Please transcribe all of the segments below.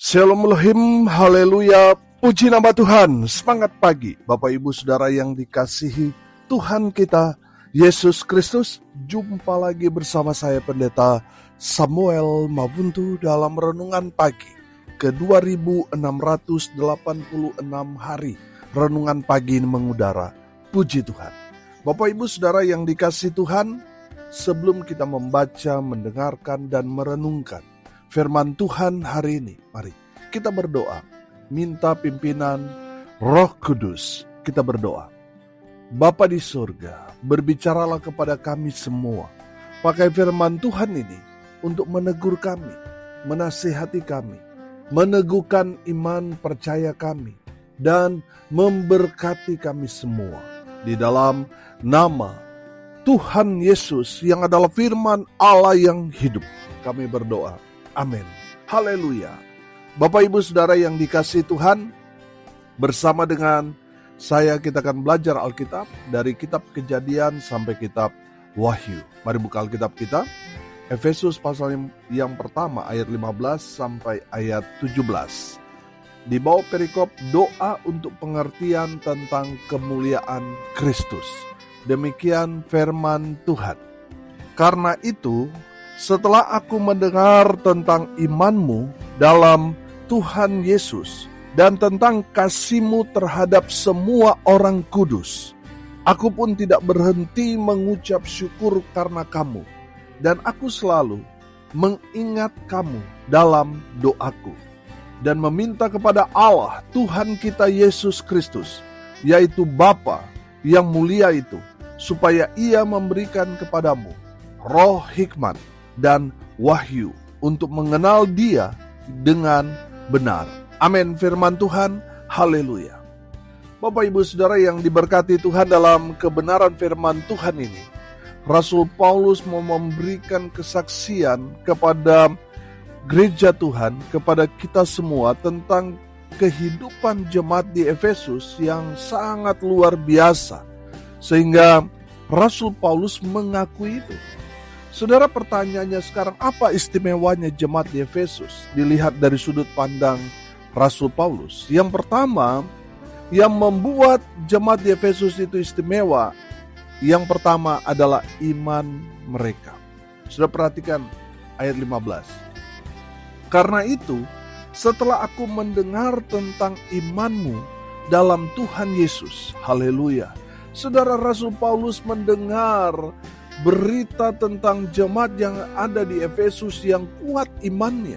Shalom Elohim, haleluya, puji nama Tuhan, semangat pagi Bapak Ibu Saudara yang dikasihi Tuhan kita, Yesus Kristus. Jumpa lagi bersama saya Pendeta Samuel Mabuntu dalam Renungan Pagi ke 2686 hari. Renungan pagi ini mengudara, puji Tuhan. Bapak Ibu Saudara yang dikasihi Tuhan, sebelum kita membaca, mendengarkan, dan merenungkan firman Tuhan hari ini, mari kita berdoa, minta pimpinan Roh Kudus. Kita berdoa. Bapa di surga, berbicaralah kepada kami semua. Pakai firman Tuhan ini untuk menegur kami, menasihati kami, meneguhkan iman percaya kami, dan memberkati kami semua. Di dalam nama Tuhan Yesus yang adalah firman Allah yang hidup, kami berdoa. Amin. Haleluya. Bapak Ibu Saudara yang dikasihi Tuhan, bersama dengan saya kita akan belajar Alkitab dari kitab Kejadian sampai kitab Wahyu. Mari buka Alkitab kita. Efesus pasal yang pertama ayat 15 sampai ayat 17. Di bawah perikop doa untuk pengertian tentang kemuliaan Kristus. Demikian firman Tuhan. Karena itu, setelah aku mendengar tentang imanmu dalam Tuhan Yesus dan tentang kasih-Mu terhadap semua orang kudus, aku pun tidak berhenti mengucap syukur karena kamu, dan aku selalu mengingat kamu dalam doaku, dan meminta kepada Allah Tuhan kita Yesus Kristus, yaitu Bapa yang mulia itu, supaya Ia memberikan kepadamu roh hikmat dan wahyu untuk mengenal Dia dengan benar. Amin. Firman Tuhan, haleluya. Bapak Ibu Saudara yang diberkati Tuhan, dalam kebenaran firman Tuhan ini, Rasul Paulus mau memberikan kesaksian kepada gereja Tuhan, kepada kita semua tentang kehidupan jemaat di Efesus yang sangat luar biasa, sehingga Rasul Paulus mengakui itu. Saudara, pertanyaannya sekarang, apa istimewanya jemaat di Efesus dilihat dari sudut pandang Rasul Paulus? Yang pertama, yang membuat jemaat di Efesus itu istimewa, yang pertama adalah iman mereka. Sudah perhatikan ayat 15. Karena itu, setelah aku mendengar tentang imanmu dalam Tuhan Yesus, haleluya. Saudara, Rasul Paulus mendengar berita tentang jemaat yang ada di Efesus yang kuat imannya.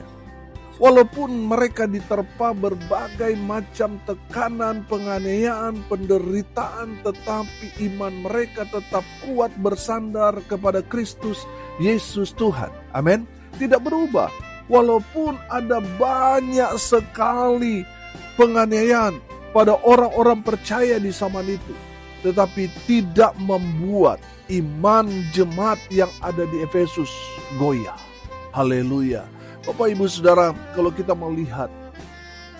Walaupun mereka diterpa berbagai macam tekanan, penganiayaan, penderitaan, tetapi iman mereka tetap kuat bersandar kepada Kristus Yesus Tuhan. Amin. Tidak berubah. Walaupun ada banyak sekali penganiayaan pada orang-orang percaya di zaman itu, tetapi tidak membuat iman jemaat yang ada di Efesus goyah. Haleluya. Bapak Ibu Saudara, kalau kita melihat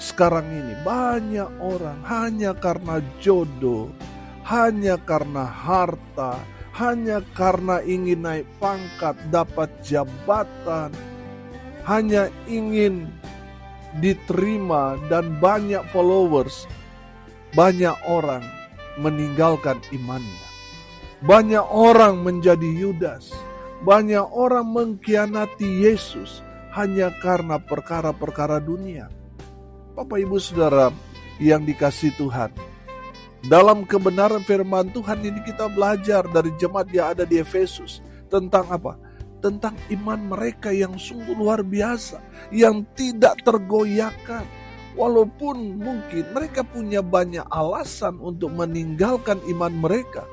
sekarang ini banyak orang hanya karena jodoh, hanya karena harta, hanya karena ingin naik pangkat, dapat jabatan, hanya ingin diterima dan banyak followers, banyak orang meninggalkan imannya. Banyak orang menjadi Yudas. Banyak orang mengkhianati Yesus hanya karena perkara-perkara dunia. Bapak Ibu Saudara yang dikasihi Tuhan, dalam kebenaran firman Tuhan ini kita belajar dari jemaat yang ada di Efesus tentang apa? Tentang iman mereka yang sungguh luar biasa, yang tidak tergoyahkan. Walaupun mungkin mereka punya banyak alasan untuk meninggalkan iman mereka.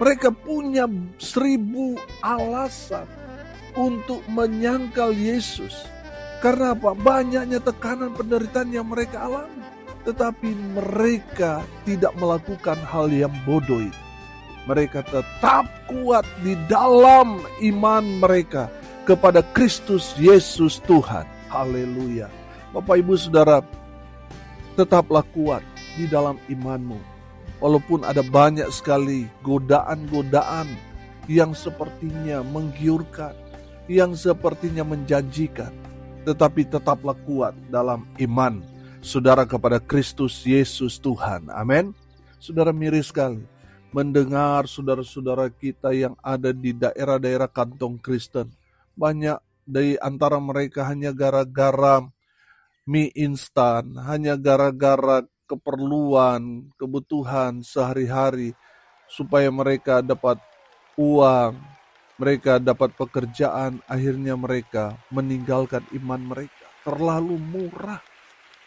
Mereka punya 1000 alasan untuk menyangkal Yesus. Karena apa? Banyaknya tekanan penderitaan yang mereka alami. Tetapi mereka tidak melakukan hal yang bodoh itu. Mereka tetap kuat di dalam iman mereka kepada Kristus Yesus Tuhan. Haleluya. Bapak Ibu Saudara, tetaplah kuat di dalam imanmu. Walaupun ada banyak sekali godaan-godaan yang sepertinya menggiurkan, yang sepertinya menjanjikan. tetapi tetaplah kuat dalam iman saudara kepada Kristus Yesus Tuhan. Amin. Saudara, miris sekali mendengar saudara-saudara kita yang ada di daerah-daerah kantong Kristen. Banyak dari antara mereka hanya gara-gara mie instan, hanya gara-gara keperluan, kebutuhan sehari-hari, supaya mereka dapat uang, mereka dapat pekerjaan, akhirnya mereka meninggalkan iman mereka. Terlalu murah.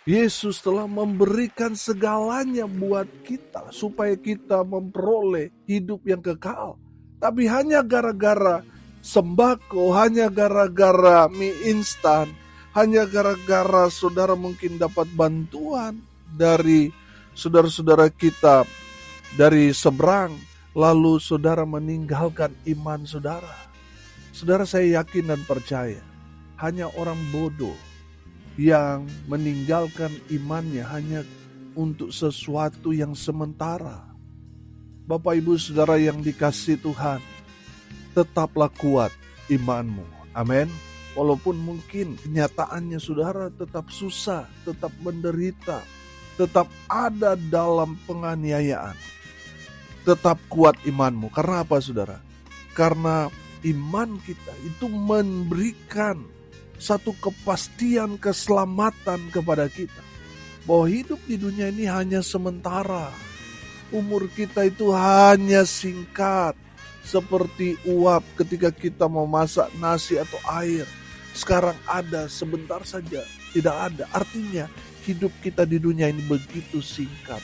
Yesus telah memberikan segalanya buat kita supaya kita memperoleh hidup yang kekal. Tapi hanya gara-gara sembako, hanya gara-gara mie instan, hanya gara-gara saudara mungkin dapat bantuan dari saudara-saudara kita dari seberang, lalu saudara meninggalkan iman saudara. Saudara, saya yakin dan percaya hanya orang bodoh yang meninggalkan imannya hanya untuk sesuatu yang sementara. Bapak Ibu Saudara yang dikasihi Tuhan, tetaplah kuat imanmu. Amin. Walaupun mungkin kenyataannya saudara tetap susah, tetap menderita, tetap ada dalam penganiayaan. Tetap kuat imanmu. Karena apa saudara? Karena iman kita itu memberikan satu kepastian keselamatan kepada kita. Bahwa hidup di dunia ini hanya sementara. Umur kita itu hanya singkat. Seperti uap ketika kita mau masak nasi atau air. Sekarang ada, sebentar saja tidak ada. Artinya hidup kita di dunia ini begitu singkat.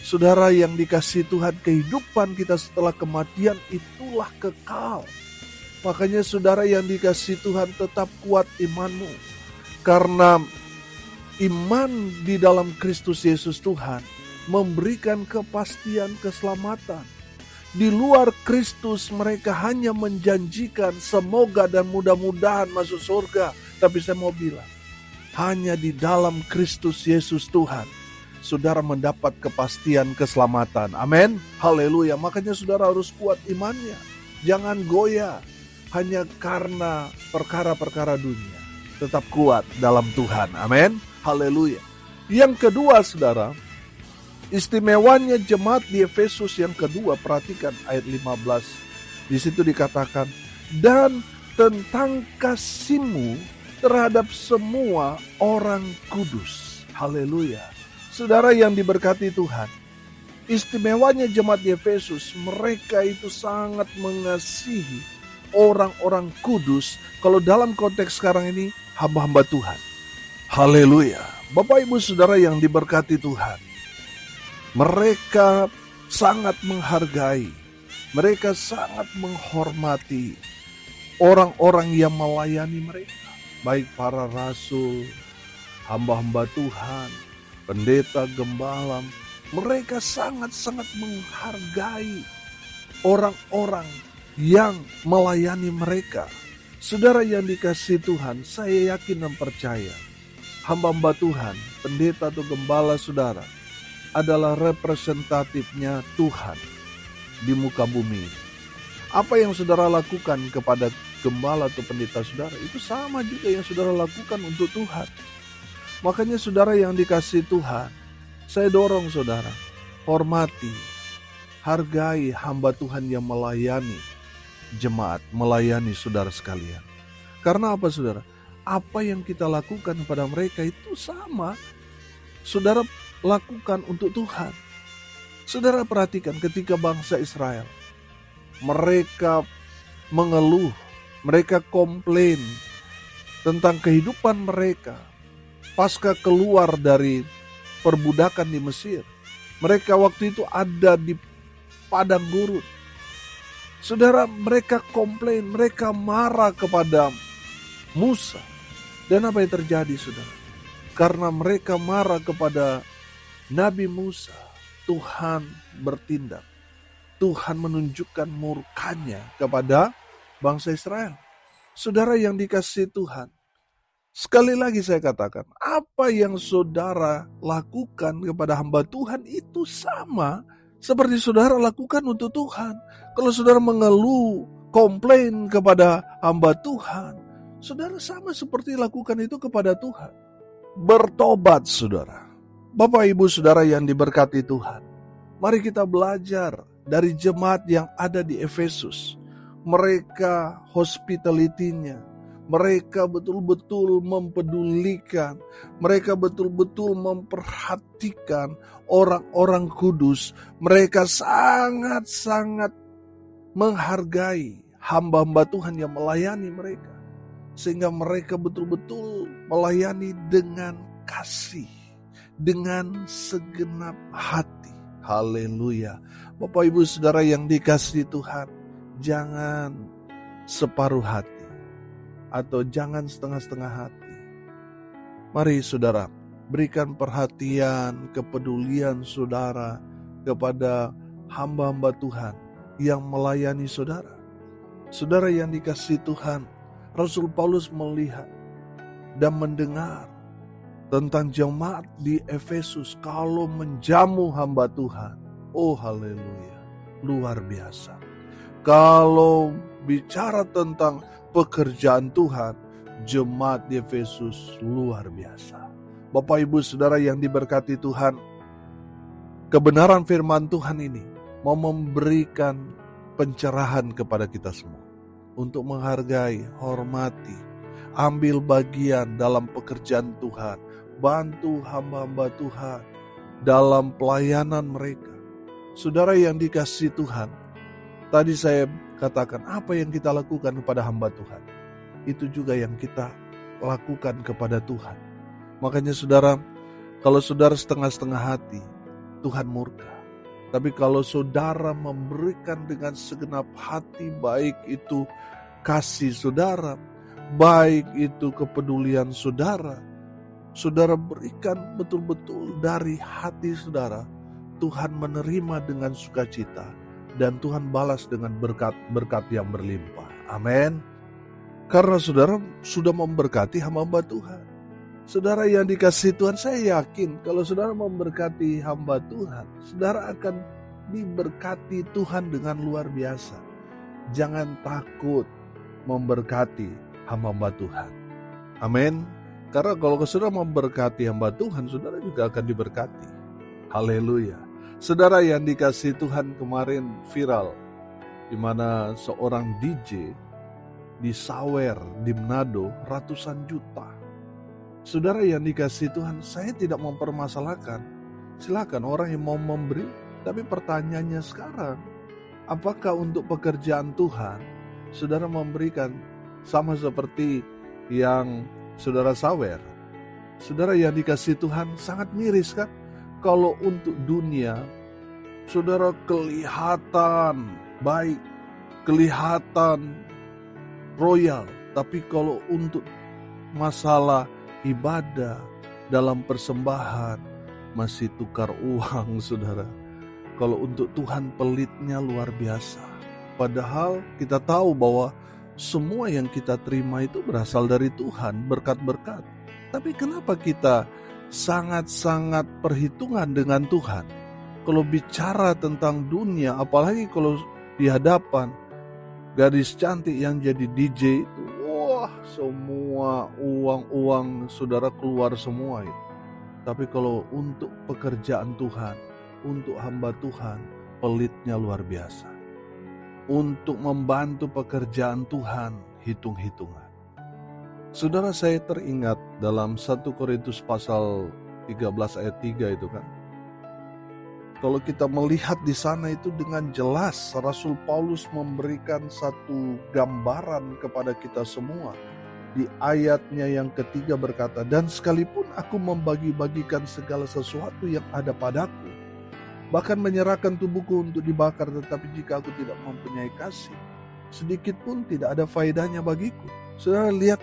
Saudara yang dikasihi Tuhan, kehidupan kita setelah kematian itulah kekal. Makanya saudara yang dikasihi Tuhan, tetap kuat imanmu. Karena iman di dalam Kristus Yesus Tuhan memberikan kepastian keselamatan. Di luar Kristus mereka hanya menjanjikan semoga dan mudah-mudahan masuk surga. Tapi saya mau bilang, hanya di dalam Kristus Yesus Tuhan saudara mendapat kepastian keselamatan. Amin. Haleluya. Makanya saudara harus kuat imannya. Jangan goyah hanya karena perkara-perkara dunia. Tetap kuat dalam Tuhan. Amin. Haleluya. Yang kedua saudara, istimewanya jemaat di Efesus yang kedua, perhatikan ayat 15. Di situ dikatakan, dan tentang kasihmu terhadap semua orang kudus. Haleluya. Saudara yang diberkati Tuhan, istimewanya jemaat di Efesus, mereka itu sangat mengasihi orang-orang kudus. Kalau dalam konteks sekarang ini, hamba-hamba Tuhan. Haleluya. Bapak Ibu Saudara yang diberkati Tuhan, mereka sangat menghargai, mereka sangat menghormati orang-orang yang melayani mereka. Baik para rasul, hamba-hamba Tuhan, pendeta, gembala, mereka sangat-sangat menghargai orang-orang yang melayani mereka. Saudara yang dikasihi Tuhan, saya yakin dan percaya hamba-hamba Tuhan, pendeta atau gembala saudara adalah representatifnya Tuhan di muka bumi. Apa yang saudara lakukan kepada gembala atau pendeta saudara, itu sama juga yang saudara lakukan untuk Tuhan. Makanya saudara yang dikasihi Tuhan, saya dorong saudara, hormati, hargai hamba Tuhan yang melayani jemaat, melayani saudara sekalian. Karena apa saudara? Apa yang kita lakukan kepada mereka itu sama saudara lakukan untuk Tuhan. Saudara perhatikan ketika bangsa Israel, mereka mengeluh, mereka komplain tentang kehidupan mereka pasca keluar dari perbudakan di Mesir. Mereka waktu itu ada di padang gurun. Saudara, mereka komplain, mereka marah kepada Musa. Dan apa yang terjadi saudara? Karena mereka marah kepada Nabi Musa, Tuhan bertindak. Tuhan menunjukkan murkanya kepada bangsa Israel. Saudara yang dikasihi Tuhan, sekali lagi saya katakan, apa yang saudara lakukan kepada hamba Tuhan itu sama seperti saudara lakukan untuk Tuhan. Kalau saudara mengeluh, komplain kepada hamba Tuhan, Saudara sama seperti lakukan itu kepada Tuhan. Bertobat saudara. Bapak ibu saudara yang diberkati Tuhan. Mari kita belajar dari jemaat yang ada di Efesus. Mereka hospitality-nya. Mereka betul-betul mempedulikan. Mereka betul-betul memperhatikan orang-orang kudus. Mereka sangat-sangat menghargai hamba-hamba Tuhan yang melayani mereka. Sehingga mereka betul-betul melayani dengan kasih. Dengan segenap hati. Haleluya. Bapak ibu saudara yang dikasihi Tuhan. Jangan separuh hati. Atau jangan setengah-setengah hati. Mari saudara, berikan perhatian, kepedulian saudara kepada hamba-hamba Tuhan yang melayani saudara. Saudara yang dikasihi Tuhan, Rasul Paulus melihat dan mendengar tentang jemaat di Efesus kalau menjamu hamba Tuhan. Oh haleluya, luar biasa. Kalau bicara tentang pekerjaan Tuhan, jemaat di Efesus luar biasa. Bapak ibu saudara yang diberkati Tuhan, kebenaran firman Tuhan ini mau memberikan pencerahan kepada kita semua. Untuk menghargai, hormati, ambil bagian dalam pekerjaan Tuhan. Bantu hamba-hamba Tuhan dalam pelayanan mereka. Saudara yang dikasihi Tuhan, tadi saya katakan apa yang kita lakukan kepada hamba Tuhan, itu juga yang kita lakukan kepada Tuhan. Makanya saudara, kalau saudara setengah-setengah hati, Tuhan murka. Tapi kalau saudara memberikan dengan segenap hati, baik itu kasih saudara, baik itu kepedulian saudara, saudara berikan betul-betul dari hati saudara, Tuhan menerima dengan sukacita. Dan Tuhan balas dengan berkat-berkat yang berlimpah. Amin. Karena saudara sudah memberkati hamba Tuhan. Saudara yang dikasihi Tuhan, saya yakin kalau saudara memberkati hamba Tuhan, saudara akan diberkati Tuhan dengan luar biasa. Jangan takut memberkati hamba Tuhan. Amin. Karena kalau saudara memberkati hamba Tuhan, saudara juga akan diberkati. Haleluya. Saudara yang dikasihi Tuhan, kemarin viral di mana seorang DJ disawer di Manado ratusan juta. Saudara yang dikasihi Tuhan, saya tidak mempermasalahkan. Silakan orang yang mau memberi, tapi pertanyaannya sekarang, apakah untuk pekerjaan Tuhan saudara memberikan sama seperti yang saudara sawer? Saudara yang dikasihi Tuhan, sangat miris kan? Kalau untuk dunia, saudara kelihatan baik, kelihatan royal. Tapi kalau untuk masalah ibadah dalam persembahan, masih tukar uang saudara. Kalau untuk Tuhan pelitnya luar biasa. Padahal kita tahu bahwa semua yang kita terima itu berasal dari Tuhan, berkat-berkat. Tapi kenapa kita sangat-sangat perhitungan dengan Tuhan? Kalau bicara tentang dunia, apalagi kalau di hadapan gadis cantik yang jadi DJ itu, wah semua uang-uang saudara keluar semua itu. Tapi kalau untuk pekerjaan Tuhan, untuk hamba Tuhan, pelitnya luar biasa. Untuk membantu pekerjaan Tuhan, hitung-hitungan. Saudara, saya teringat dalam 1 Korintus pasal 13 ayat 3 itu kan. Kalau kita melihat di sana itu dengan jelas Rasul Paulus memberikan satu gambaran kepada kita semua. Di ayatnya yang ketiga berkata, dan sekalipun aku membagi-bagikan segala sesuatu yang ada padaku, bahkan menyerahkan tubuhku untuk dibakar, tetapi jika aku tidak mempunyai kasih, sedikit pun tidak ada faedahnya bagiku. Saudara lihat,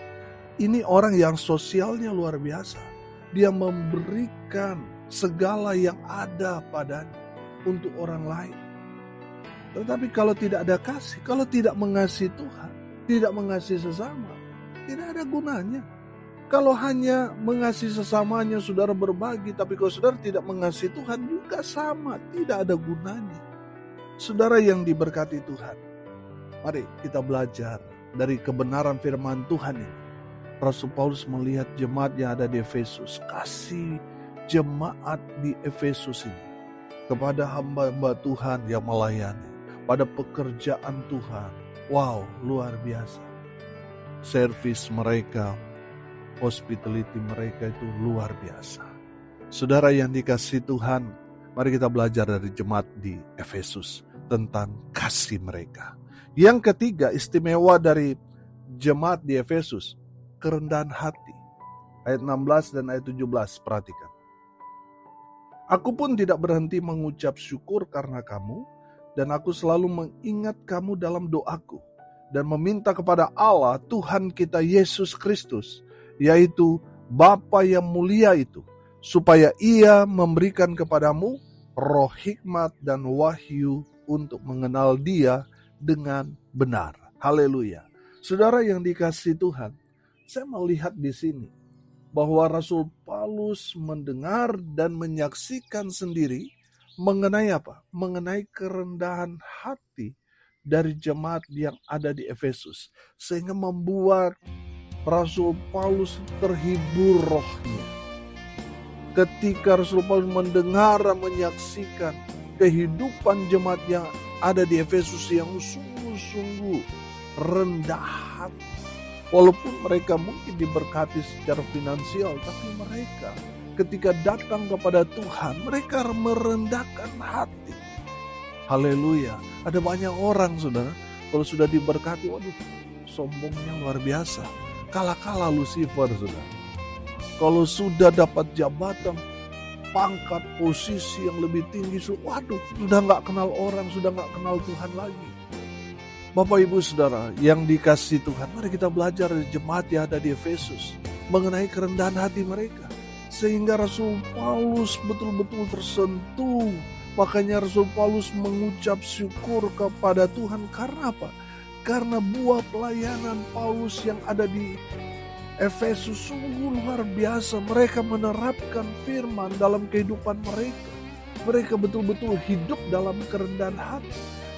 ini orang yang sosialnya luar biasa. Dia memberikan segala yang ada padanya untuk orang lain. Tetapi kalau tidak ada kasih, kalau tidak mengasihi Tuhan, tidak mengasihi sesama, tidak ada gunanya. Kalau hanya mengasihi sesamanya, saudara berbagi, tapi kalau saudara tidak mengasihi Tuhan juga sama, tidak ada gunanya. Saudara yang diberkati Tuhan, mari kita belajar dari kebenaran firman Tuhan ini. Rasul Paulus melihat jemaat yang ada di Efesus, kasih jemaat di Efesus ini kepada hamba-hamba Tuhan yang melayani, pada pekerjaan Tuhan. Wow, luar biasa. Servis mereka, hospitality mereka itu luar biasa. Saudara yang dikasihi Tuhan, mari kita belajar dari jemaat di Efesus tentang kasih mereka. Yang ketiga, istimewa dari jemaat di Efesus, kerendahan hati. Ayat 16 dan ayat 17, perhatikan. Aku pun tidak berhenti mengucap syukur karena kamu, dan aku selalu mengingat kamu dalam doaku, dan meminta kepada Allah Tuhan kita Yesus Kristus, yaitu Bapa yang mulia itu, supaya Ia memberikan kepadamu roh hikmat dan wahyu untuk mengenal Dia dengan benar. Haleluya. Saudara yang dikasihi Tuhan, saya melihat di sini bahwa Rasul Paulus mendengar dan menyaksikan sendiri mengenai apa? Mengenai kerendahan hati dari jemaat yang ada di Efesus, sehingga membuat Rasul Paulus terhibur rohnya. Ketika Rasul Paulus mendengar dan menyaksikan kehidupan jemaat yang ada di Efesus yang sungguh-sungguh rendah hati. Walaupun mereka mungkin diberkati secara finansial, tapi mereka ketika datang kepada Tuhan, mereka merendahkan hati. Haleluya. Ada banyak orang, saudara, kalau sudah diberkati, waduh, sombongnya luar biasa. Kalah-kalah Lucifer, saudara. Kalau sudah dapat jabatan, pangkat, posisi yang lebih tinggi, waduh, sudah gak kenal orang, sudah gak kenal Tuhan lagi. Bapak Ibu Saudara yang dikasihi Tuhan, mari kita belajar dari jemaat yang ada di Efesus mengenai kerendahan hati mereka, sehingga Rasul Paulus betul-betul tersentuh. Makanya Rasul Paulus mengucap syukur kepada Tuhan. Karena apa? Karena buah pelayanan Paulus yang ada di Efesus sungguh luar biasa. Mereka menerapkan firman dalam kehidupan mereka. Mereka betul-betul hidup dalam kerendahan hati.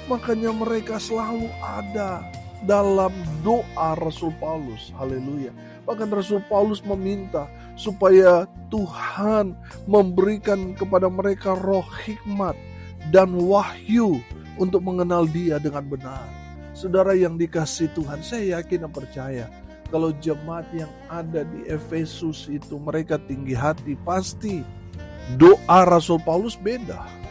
Makanya mereka selalu ada dalam doa Rasul Paulus. Haleluya. Bahkan Rasul Paulus meminta supaya Tuhan memberikan kepada mereka roh hikmat dan wahyu untuk mengenal Dia dengan benar. Saudara yang dikasihi Tuhan, saya yakin dan percaya kalau jemaat yang ada di Efesus itu mereka tinggi hati, pasti doa Rasul Paulus beda.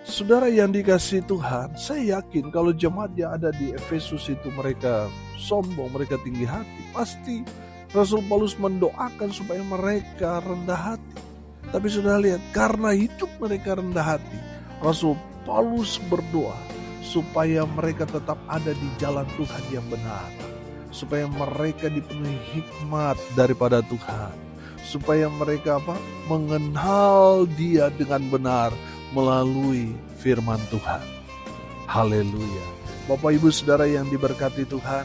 Saudara yang dikasihi Tuhan, saya yakin kalau jemaat yang ada di Efesus itu mereka sombong, mereka tinggi hati, pasti Rasul Paulus mendoakan supaya mereka rendah hati. Tapi saudara lihat, karena hidup mereka rendah hati, Rasul Paulus berdoa supaya mereka tetap ada di jalan Tuhan yang benar, supaya mereka dipenuhi hikmat daripada Tuhan, supaya mereka mengenal Dia dengan benar melalui firman Tuhan. Haleluya. Bapak Ibu Saudara yang diberkati Tuhan,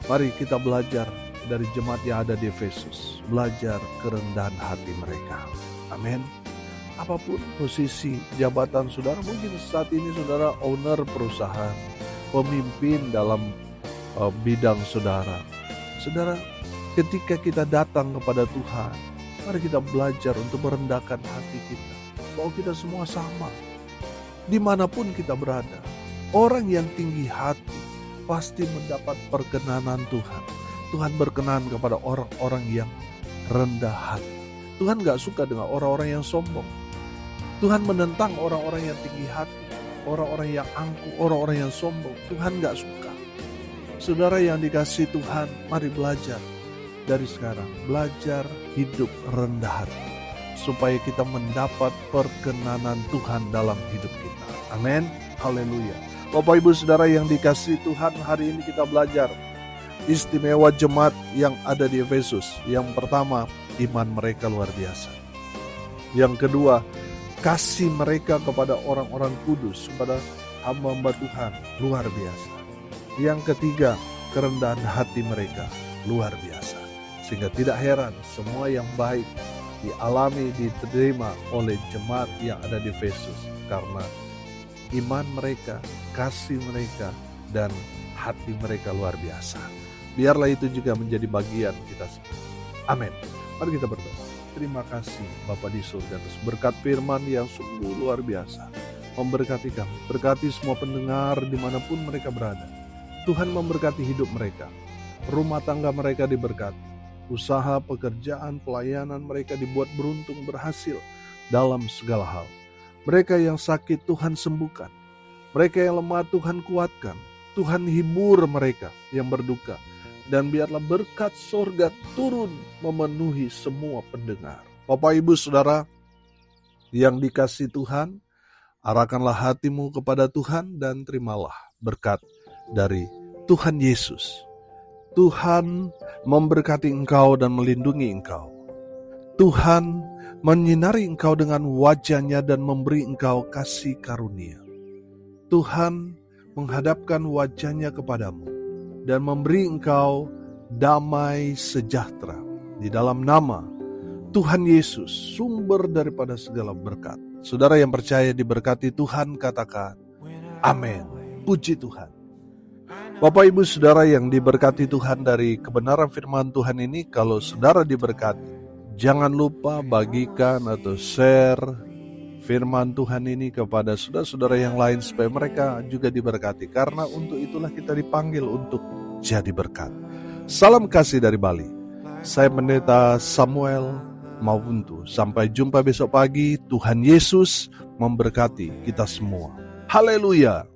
mari kita belajar dari jemaat yang ada di Efesus, belajar kerendahan hati mereka. Amin. Apapun posisi jabatan saudara, mungkin saat ini saudara owner perusahaan, pemimpin dalam bidang saudara. Saudara, ketika kita datang kepada Tuhan, mari kita belajar untuk merendahkan hati kita, bahwa kita semua sama dimanapun kita berada. Orang yang tinggi hati pasti mendapat perkenanan Tuhan. Tuhan berkenan kepada orang-orang yang rendah hati. Tuhan gak suka dengan orang-orang yang sombong. Tuhan menentang orang-orang yang tinggi hati, orang-orang yang angkuh, orang-orang yang sombong. Tuhan gak suka. Saudara yang dikasihi Tuhan, mari belajar dari sekarang. Belajar hidup rendah hati, supaya kita mendapat perkenanan Tuhan dalam hidup kita. Amin. Haleluya. Bapak Ibu Saudara yang dikasihi Tuhan, hari ini kita belajar istimewa jemaat yang ada di Efesus. Yang pertama, iman mereka luar biasa. Yang kedua, kasih mereka kepada orang-orang kudus, kepada hamba-hamba Tuhan luar biasa. Yang ketiga, kerendahan hati mereka luar biasa. Sehingga tidak heran semua yang baik dialami, diterima oleh jemaat yang ada di Efesus, karena iman mereka, kasih mereka, dan hati mereka luar biasa. Biarlah itu juga menjadi bagian kita semua. Amin. Mari kita berdoa. Terima kasih Bapa di surga atas berkat firman yang sungguh luar biasa. Memberkati kami, berkati semua pendengar dimanapun mereka berada. Tuhan memberkati hidup mereka. Rumah tangga mereka diberkati. Usaha, pekerjaan, pelayanan mereka dibuat beruntung, berhasil dalam segala hal. Mereka yang sakit Tuhan sembuhkan. Mereka yang lemah Tuhan kuatkan. Tuhan hibur mereka yang berduka. Dan biarlah berkat sorga turun memenuhi semua pendengar. Bapak, Ibu, Saudara yang dikasihi Tuhan, arahkanlah hatimu kepada Tuhan dan terimalah berkat dari Tuhan Yesus. Tuhan memberkati engkau dan melindungi engkau. Tuhan menyinari engkau dengan wajah-Nya dan memberi engkau kasih karunia. Tuhan menghadapkan wajah-Nya kepadamu dan memberi engkau damai sejahtera. Di dalam nama Tuhan Yesus, sumber daripada segala berkat. Saudara yang percaya diberkati Tuhan, katakan amin. Puji Tuhan. Bapak, Ibu, Saudara yang diberkati Tuhan dari kebenaran firman Tuhan ini, kalau saudara diberkati, jangan lupa bagikan atau share firman Tuhan ini kepada saudara-saudara yang lain supaya mereka juga diberkati. Karena untuk itulah kita dipanggil untuk jadi berkat. Salam kasih dari Bali. Saya Pendeta Samuel Mawuntu. Sampai jumpa besok pagi. Tuhan Yesus memberkati kita semua. Haleluya.